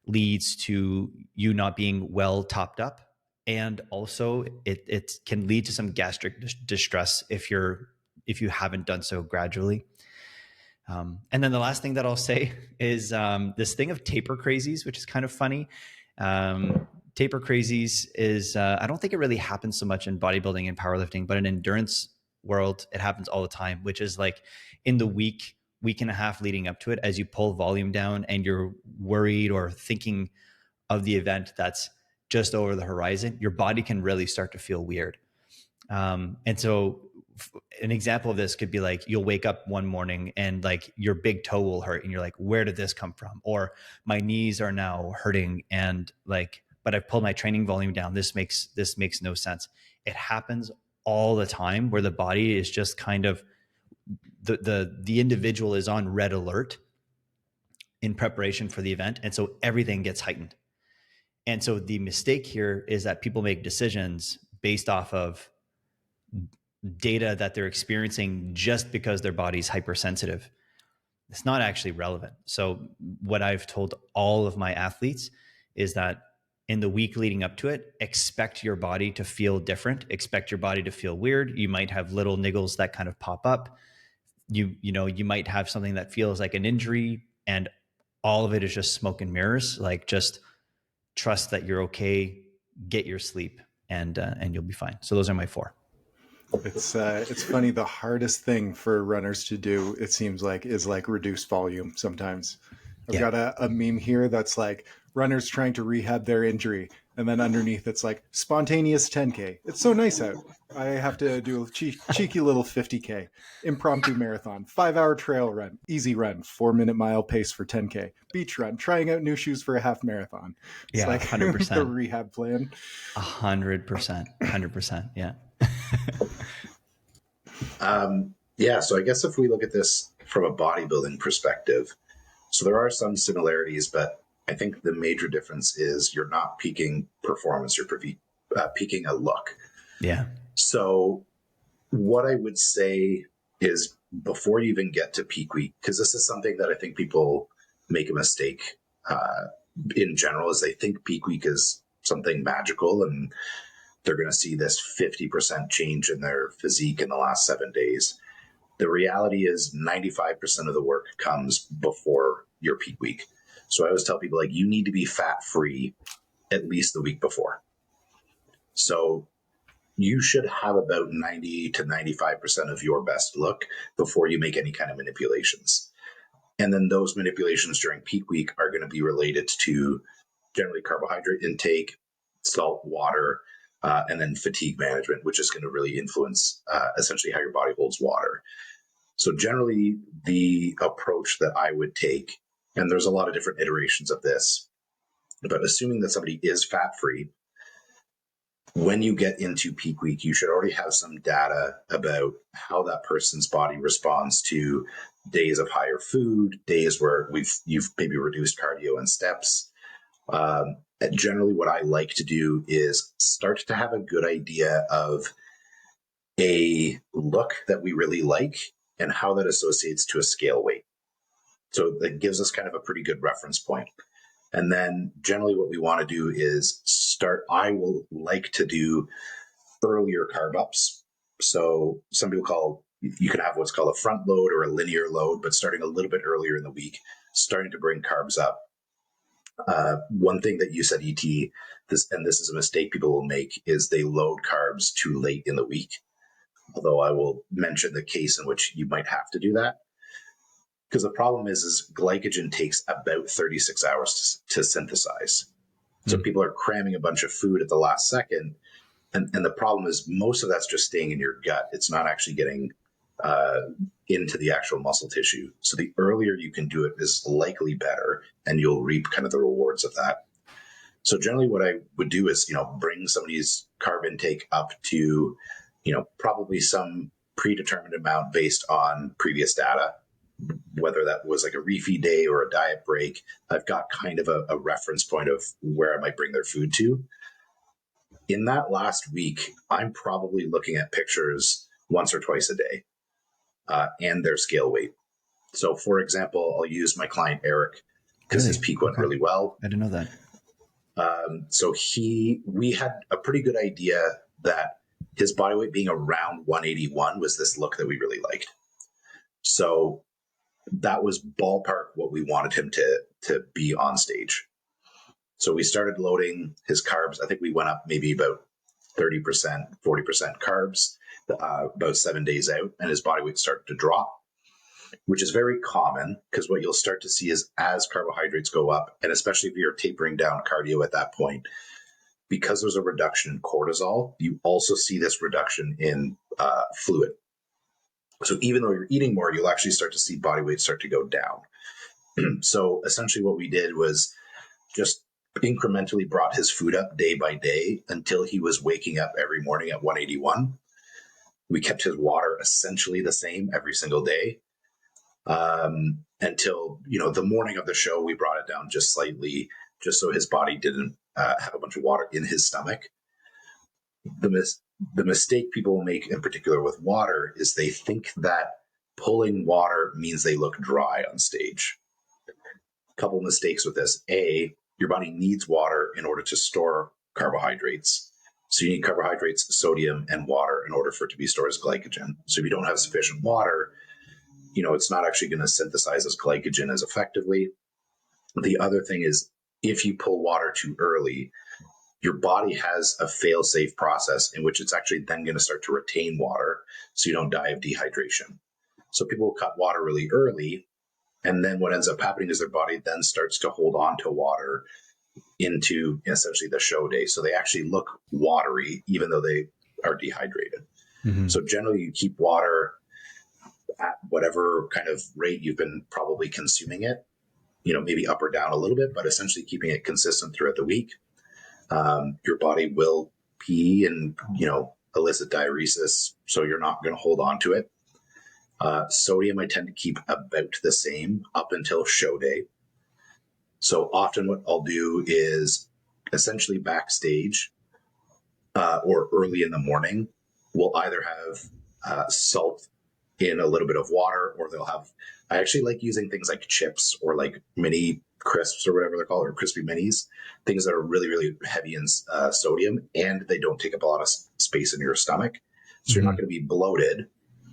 leads to you not being well topped up. And also it can lead to some gastric distress if you haven't done so gradually. And then the last thing that I'll say is this thing of taper crazies, which is kind of funny. Taper crazies is, I don't think it really happens so much in bodybuilding and powerlifting, but in endurance world, it happens all the time, which is like in the week and a half leading up to it, as you pull volume down and you're worried or thinking of the event that's just over the horizon, your body can really start to feel weird. And so an example of this could be like, you'll wake up one morning and like your big toe will hurt and you're like, where did this come from? Or my knees are now hurting and like, but I've pulled my training volume down. This makes no sense. It happens all the time where the body is just kind of, the individual is on red alert in preparation for the event. And so everything gets heightened. And so the mistake here is that people make decisions based off of data that they're experiencing just because their body's hypersensitive. It's not actually relevant. So what I've told all of my athletes is that in the week leading up to it, expect your body to feel different, expect your body to feel weird. You might have little niggles that kind of pop up. You might have something that feels like an injury, and all of it is just smoke and mirrors. Like, just trust that you're okay, get your sleep, and you'll be fine. So those are my 4. It's funny. The hardest thing for runners to do, it seems like, is like reduce volume sometimes. I've got a meme here that's like runners trying to rehab their injury, and then underneath it's like spontaneous 10K. It's so nice out. I have to do a cheeky little 50K impromptu marathon, 5-hour trail run, easy run, 4-minute mile pace for 10K, beach run, trying out new shoes for a half marathon. It's like 100%. the rehab plan. 100%. Yeah. So I guess if we look at this from a bodybuilding perspective, so there are some similarities, but I think the major difference is you're not peaking performance, you're peaking a look. Yeah. So what I would say is, before you even get to peak week, because this is something that I think people make a mistake in general, is they think peak week is something magical and they're going to see this 50% change in their physique in the last 7 days. The reality is 95% of the work comes before your peak week. So I always tell people, like, you need to be fat free at least the week before. So you should have about 90 to 95% of your best look before you make any kind of manipulations. And then those manipulations during peak week are going to be related to generally carbohydrate intake, salt, water, and then fatigue management, which is going to really influence essentially how your body holds water. So generally, the approach that I would take, and there's a lot of different iterations of this, but assuming that somebody is fat-free, when you get into peak week, you should already have some data about how that person's body responds to days of higher food, days where you've maybe reduced cardio and steps. Generally, what I like to do is start to have a good idea of a look that we really like and how that associates to a scale weight. So that gives us kind of a pretty good reference point. And then generally what we want to do is I will like to do earlier carb ups. So some people you can have what's called a front load or a linear load, but starting a little bit earlier in the week, starting to bring carbs up. One thing that you said, ET, this is a mistake people will make, is they load carbs too late in the week. Although I will mention the case in which you might have to do that. Because the problem is glycogen takes about 36 hours to synthesize. So people are cramming a bunch of food at the last second. And the problem is most of that's just staying in your gut. It's not actually getting into the actual muscle tissue. So the earlier you can do it is likely better, and you'll reap kind of the rewards of that. So generally what I would do is, bring somebody's carb intake up to, probably some predetermined amount based on previous data, whether that was like a refeed day or a diet break. I've got kind of a reference point of where I might bring their food to. In that last week, I'm probably looking at pictures once or twice a day and their scale weight. So for example, I'll use my client Eric because his peak went really well. I didn't know that. So we had a pretty good idea that his body weight being around 181 was this look that we really liked. So that was ballpark what we wanted him to be on stage. So we started loading his carbs. I think we went up maybe about 30%, 40% carbs about 7 days out, and his body weight started to drop, which is very common because what you'll start to see is as carbohydrates go up, and especially if you're tapering down cardio at that point, because there's a reduction in cortisol, you also see this reduction in fluid. So even though you're eating more, you'll actually start to see body weight start to go down. So essentially what we did was just incrementally brought his food up day by day until he was waking up every morning at 181. We kept his water essentially the same every single day until, the morning of the show, we brought it down just slightly, just so his body didn't have a bunch of water in his stomach. The mistake people make in particular with water is they think that pulling water means they look dry on stage. A couple of mistakes with this. A, your body needs water in order to store carbohydrates. So you need carbohydrates, sodium, and water in order for it to be stored as glycogen. So if you don't have sufficient water, it's not actually going to synthesize as glycogen as effectively. The other thing is if you pull water too early, your body has a fail-safe process in which it's actually then going to start to retain water so you don't die of dehydration. So people will cut water really early, and then what ends up happening is their body then starts to hold on to water into essentially the show day. So they actually look watery even though they are dehydrated. Mm-hmm. So generally you keep water at whatever kind of rate you've been probably consuming it, maybe up or down a little bit, but essentially keeping it consistent throughout the week. Your body will pee and, elicit diuresis, so you're not going to hold on to it. Sodium, I tend to keep about the same up until show day. So often what I'll do is essentially backstage or early in the morning, we'll either have salt in a little bit of water, or I actually like using things like chips or like mini crisps or whatever they're called, or crispy minis, things that are really, really heavy in sodium, and they don't take up a lot of space in your stomach. So you're not going to be bloated,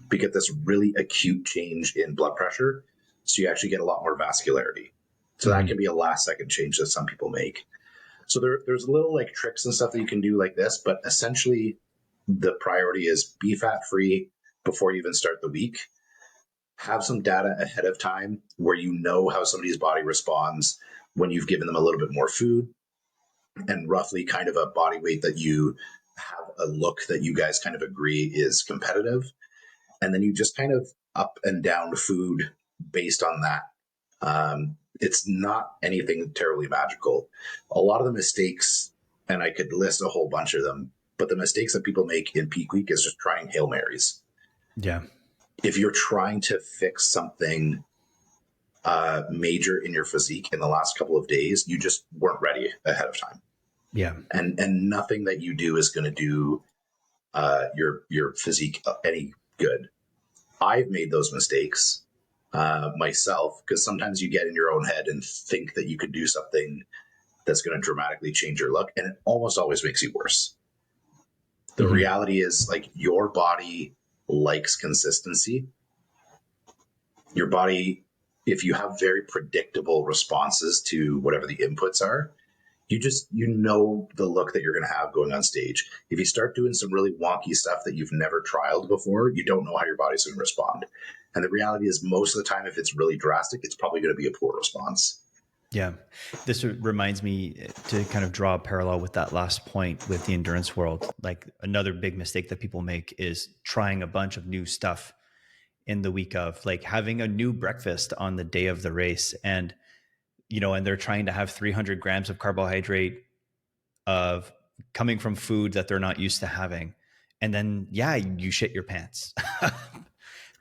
but you get this really acute change in blood pressure. So you actually get a lot more vascularity. So that can be a last second change that some people make. So there's little like tricks and stuff that you can do like this, but essentially the priority is be fat free before you even start the week. Have some data ahead of time where you know how somebody's body responds when you've given them a little bit more food, and roughly kind of a body weight that you have a look that you guys kind of agree is competitive. And then you just kind of up and down food based on that. It's not anything terribly magical. A lot of the mistakes, and I could list a whole bunch of them, but the mistakes that people make in peak week is just trying Hail Marys. Yeah. If you're trying to fix something major in your physique in the last couple of days, you just weren't ready ahead of time. Yeah. And nothing that you do is going to do your physique any good. I've made those mistakes, myself, because sometimes you get in your own head and think that you could do something that's going to dramatically change your look, and it almost always makes you worse. The reality is, like, your body likes consistency. Your body, if you have very predictable responses to whatever the inputs are, you know the look that you're going to have going on stage. If you start doing some really wonky stuff that you've never trialed before, you don't know how your body's going to respond. And the reality is, most of the time, if it's really drastic, it's probably going to be a poor response. Yeah. This reminds me to kind of draw a parallel with that last point with the endurance world. Like, another big mistake that people make is trying a bunch of new stuff in the week of, like, having a new breakfast on the day of the race. And, and they're trying to have 300 grams of carbohydrate of coming from food that they're not used to having. And then, yeah, you shit your pants.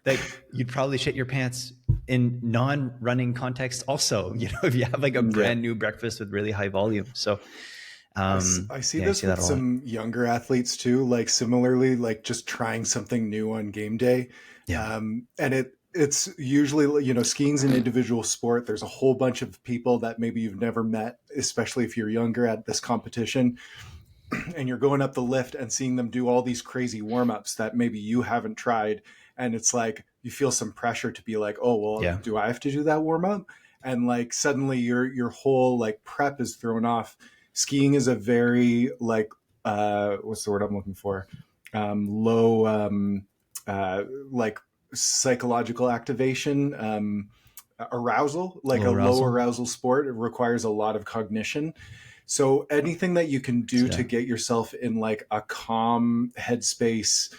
Like, you'd probably shit your pants in non-running context also, if you have like a brand new breakfast with really high volume. So I see this with some younger athletes too, like similarly, like just trying something new on game day. Yeah. And it's usually, skiing's an individual sport. There's a whole bunch of people that maybe you've never met, especially if you're younger at this competition. And you're going up the lift and seeing them do all these crazy warm-ups that maybe you haven't tried. And it's like, you feel some pressure to be like, oh, well, do I have to do that warm-up? And like, suddenly your whole like prep is thrown off. Skiing is a very like, what's the word I'm looking for? Low, like psychological activation, arousal, like low arousal sport. It requires a lot of cognition. So anything that you can do to get yourself in like a calm headspace,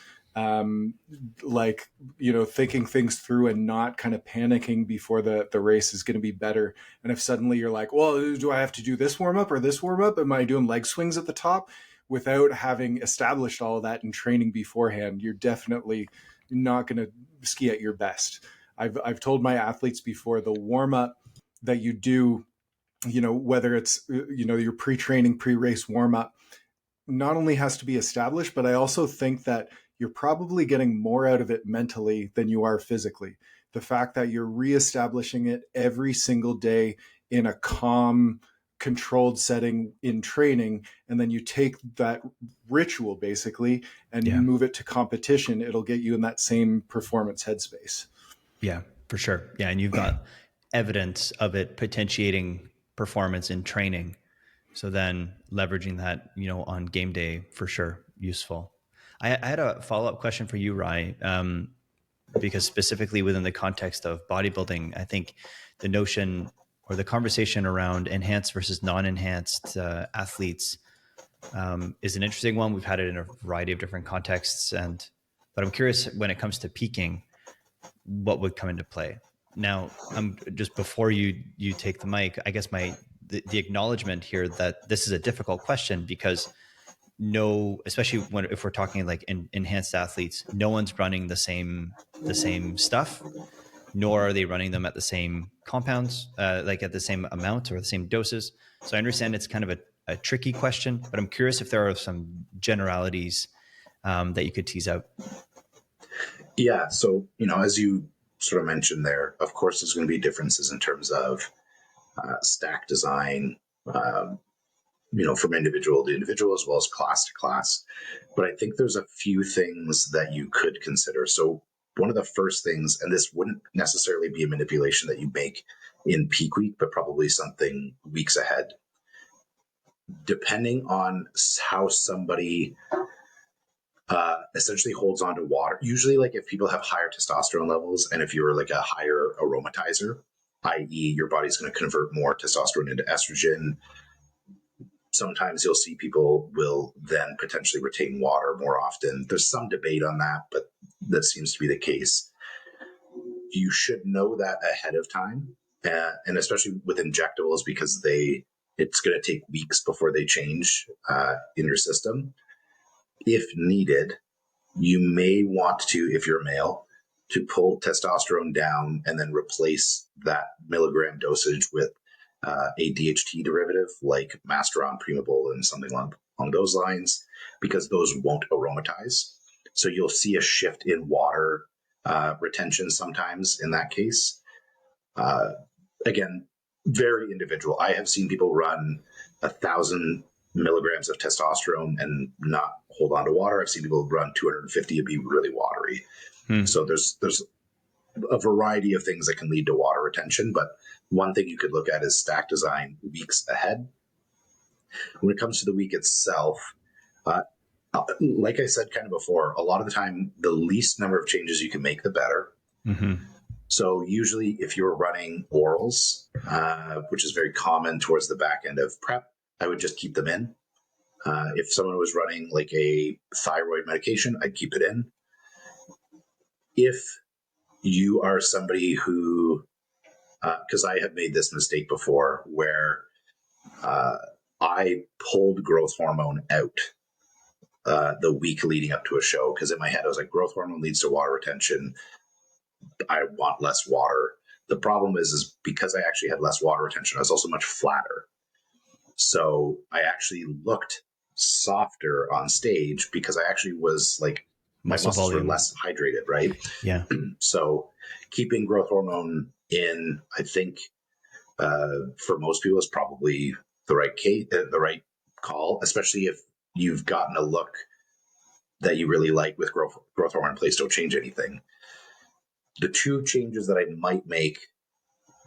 thinking things through and not kind of panicking before the race is going to be better. And if suddenly you're like, well, do I have to do this warm up or this warm up? Am I doing leg swings at the top? Without having established all of that in training beforehand, you're definitely not going to ski at your best. I've told my athletes before, the warm up that you do, whether it's, your pre-training, pre-race warm-up, not only has to be established, but I also think that you're probably getting more out of it mentally than you are physically. The fact that you're reestablishing it every single day in a calm, controlled setting in training, and then you take that ritual basically and move it to competition, it'll get you in that same performance headspace. Yeah, for sure. Yeah, and you've got evidence of it potentiating performance in training. So then leveraging that, on game day, for sure, useful. I had a follow-up question for you, Rai, because specifically within the context of bodybuilding, I think the notion or the conversation around enhanced versus non-enhanced athletes is an interesting one. We've had it in a variety of different contexts, but I'm curious, when it comes to peaking, what would come into play? Now, just before you take the mic, I guess the acknowledgement here that this is a difficult question, because especially if we're talking like enhanced athletes, no one's running the same stuff, nor are they running them at the same compounds, like at the same amount or the same doses. So I understand it's kind of a tricky question, but I'm curious if there are some generalities that you could tease out. Yeah. So, as you sort of mentioned there, of course, there's going to be differences in terms of stack design, from individual to individual, as well as class to class. But I think there's a few things that you could consider. So one of the first things, and this wouldn't necessarily be a manipulation that you make in peak week, but probably something weeks ahead, depending on how somebody essentially holds on to water. Usually, like, if people have higher testosterone levels, and if you're like a higher aromatizer, i.e. your body's going to convert more testosterone into estrogen, sometimes you'll see people will then potentially retain water more often. There's some debate on that, but that seems to be the case. You should know that ahead of time, and especially with injectables, because it's going to take weeks before they change in your system. If needed, you may want to, if you're a male, to pull testosterone down and then replace that milligram dosage with a DHT derivative like Masteron, Primabol, and something along those lines, because those won't aromatize. So you'll see a shift in water retention sometimes in that case. Again, very individual. I have seen people run 1,000 milligrams of testosterone and not hold on to water. I've seen people run 250 and be really watery. So there's a variety of things that can lead to water retention, but one thing you could look at is stack design weeks ahead. When it comes to the week itself, like I said kind of before, a lot of the time, the least number of changes you can make, the better. So usually if you're running orals, which is very common towards the back end of prep, I would just keep them in. If someone was running like a thyroid medication, I'd keep it in. If you are somebody who, because I have made this mistake before where I pulled growth hormone out the week leading up to a show, because in my head I was like, growth hormone leads to water retention. I want less water. The problem is because I actually had less water retention, I was also much flatter. So I actually looked softer on stage because I actually was like, my muscles were less hydrated, right? Yeah. So keeping growth hormone in, I think, for most people is probably the right call, especially if you've gotten a look that you really like with growth hormone in place. Don't change anything. The two changes that I might make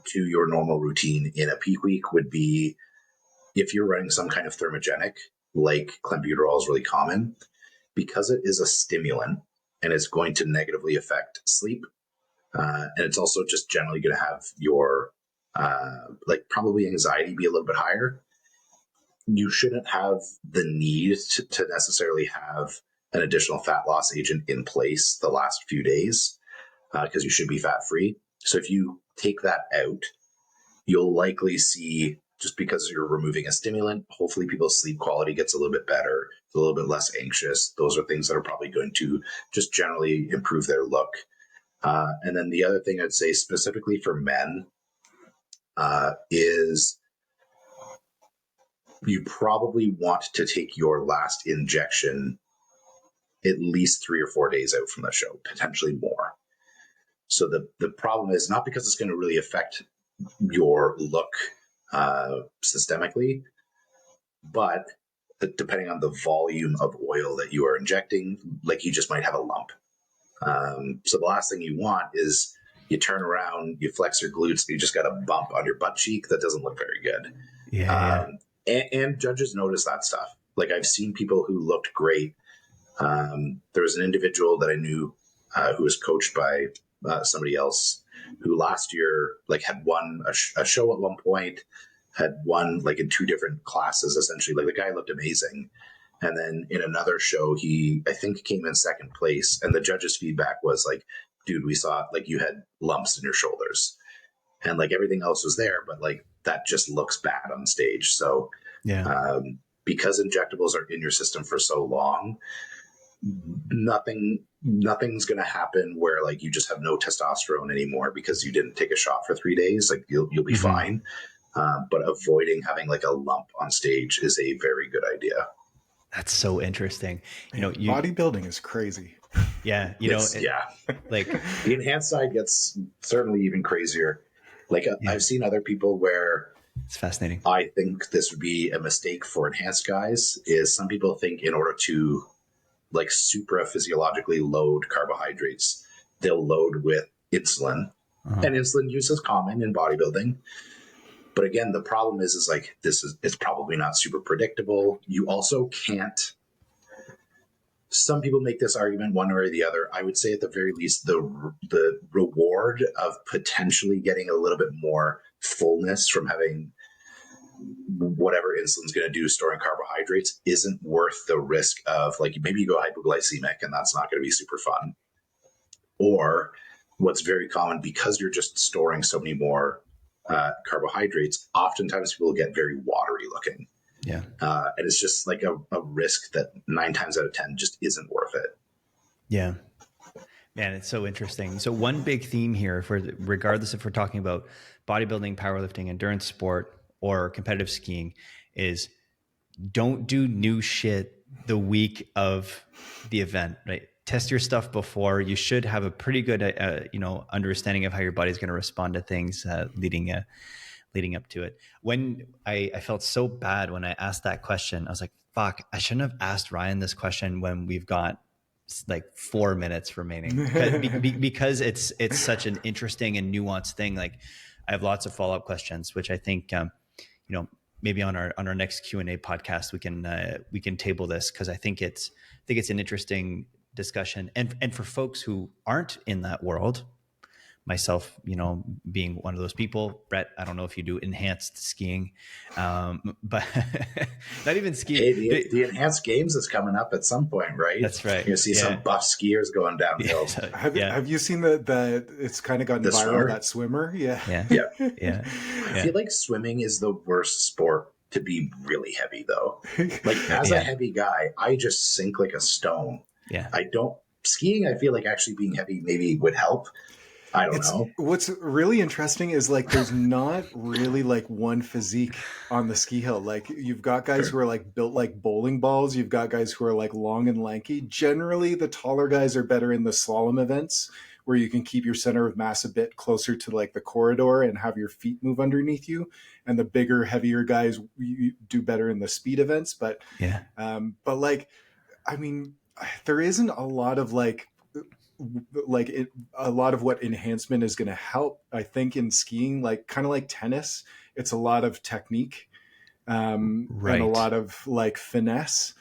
to your normal routine in a peak week would be if you're running some kind of thermogenic, like clenbuterol is really common, because it is a stimulant and it's going to negatively affect sleep. And it's also just generally going to have your, probably anxiety be a little bit higher. You shouldn't have the need to necessarily have an additional fat loss agent in place the last few days, because you should be fat free. So if you take that out, you'll likely see, just because you're removing a stimulant, hopefully people's sleep quality gets a little bit better, a little bit less anxious. Those are things that are probably going to just generally improve their look. And then the other thing I'd say specifically for men is you probably want to take your last injection at least 3 or 4 days out from the show, potentially more. So the problem is not because it's going to really affect your look systemically, but depending on the volume of oil that you are injecting, like you just might have a lump. So the last thing you want is you turn around, you flex your glutes, you just got a bump on your butt cheek. That doesn't look very good. Yeah. And judges notice that stuff. Like I've seen people who looked great. There was an individual that I knew who was coached by somebody else who last year had won a show at one point, had won in 2 different classes essentially. Like the guy looked amazing. And then in another show, he, I think, came in second place. And the judges' feedback was like, dude, we saw you had lumps in your shoulders. And everything else was there, but that just looks bad on stage. So because injectables are in your system for so long, nothing's going to happen where you just have no testosterone anymore because you didn't take a shot for 3 days. You'll be fine. But avoiding having a lump on stage is a very good idea. That's so interesting. Bodybuilding is crazy. Yeah. The enhanced side gets certainly even crazier. I've seen other people where it's fascinating. I think this would be a mistake for enhanced guys is some people think in order to supra physiologically load carbohydrates, they'll load with insulin. And insulin use is common in bodybuilding. But again, the problem is it's probably not super predictable. You also can't. Some people make this argument one way or the other. I would say at the very least, the reward of potentially getting a little bit more fullness from having whatever insulin's going to do storing carbohydrates isn't worth the risk of maybe you go hypoglycemic and that's not going to be super fun. Or what's very common, because you're just storing so many more carbohydrates, oftentimes people get very watery looking. Yeah. And it's just a risk that 9 times out of 10 just isn't worth it. Yeah. Man, it's so interesting. So one big theme here, regardless if we're talking about bodybuilding, powerlifting, endurance sport, or competitive skiing, is don't do new shit the week of the event, right? test your stuff before. You should have a pretty good, understanding of how your body's going to respond to things leading up to it. When I felt so bad when I asked that question, I was like, fuck, I shouldn't have asked Ryan this question when we've got like 4 minutes remaining, because it's such an interesting and nuanced thing. Like, I have lots of follow-up questions, which I think, maybe on our next Q&A podcast, we can table this, because I think it's an interesting discussion. And for folks who aren't in that world, myself, being one of those people. Brett, I don't know if you do enhanced skiing, but not even skiing. Hey, the enhanced games is coming up at some point, right? That's right. You're gonna see some buff skiers going downhill. Have you seen the it's kind of gone viral, swimmer? that swimmer? Yeah. I feel like swimming is the worst sport to be really heavy, though. Like, as a heavy guy, I just sink like a stone. Yeah. Skiing, I feel like actually being heavy maybe would help. I don't know. What's really interesting is like there's not really like one physique on the ski hill. Like, you've got guys who are like built like bowling balls. You've got guys who are like long and lanky. Generally, the taller guys are better in the slalom events, where you can keep your center of mass a bit closer to like the corridor and have your feet move underneath you. And the bigger, heavier guys, you do better in the speed events. But like, I mean, there isn't a lot of a lot of what enhancement is going to help, I think, in skiing. Like, kind of like tennis, it's a lot of technique, and a lot of like finesse.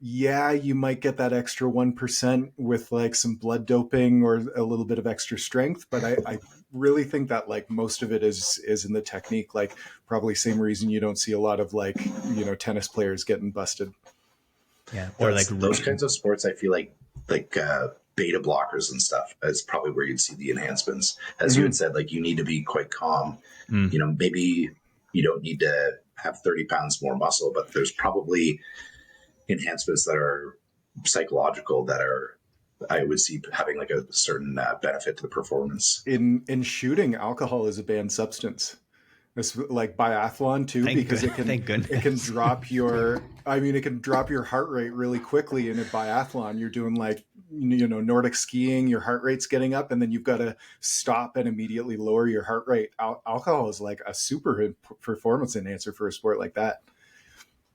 Yeah, you might get that extra 1% with like some blood doping or a little bit of extra strength, but I really think that like most of it is in the technique. Like, probably same reason you don't see a lot of like, tennis players getting busted. Yeah, or like those kinds of sports, I feel like beta blockers and stuff is probably where you'd see the enhancements. As you had said, like, you need to be quite calm. Maybe you don't need to have 30 pounds more muscle, but there's probably enhancements that are psychological that I would see having like a certain benefit to the performance. In shooting, alcohol is a banned substance. It's like biathlon too, because it can drop your heart rate really quickly. In a biathlon, you're doing like, Nordic skiing, your heart rate's getting up, and then you've got to stop and immediately lower your heart rate. Alcohol is like a super performance enhancer for a sport like that.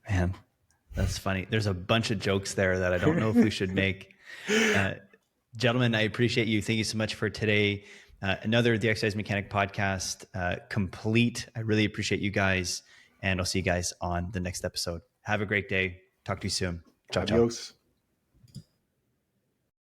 Man, that's funny. There's a bunch of jokes there that I don't know if we should make. Gentlemen, I appreciate you. Thank you so much for today. Another The Exercise Mechanic podcast complete. I really appreciate you guys, and I'll see you guys on the next episode. Have a great day. Talk to you soon. Ciao, Adios. ciao.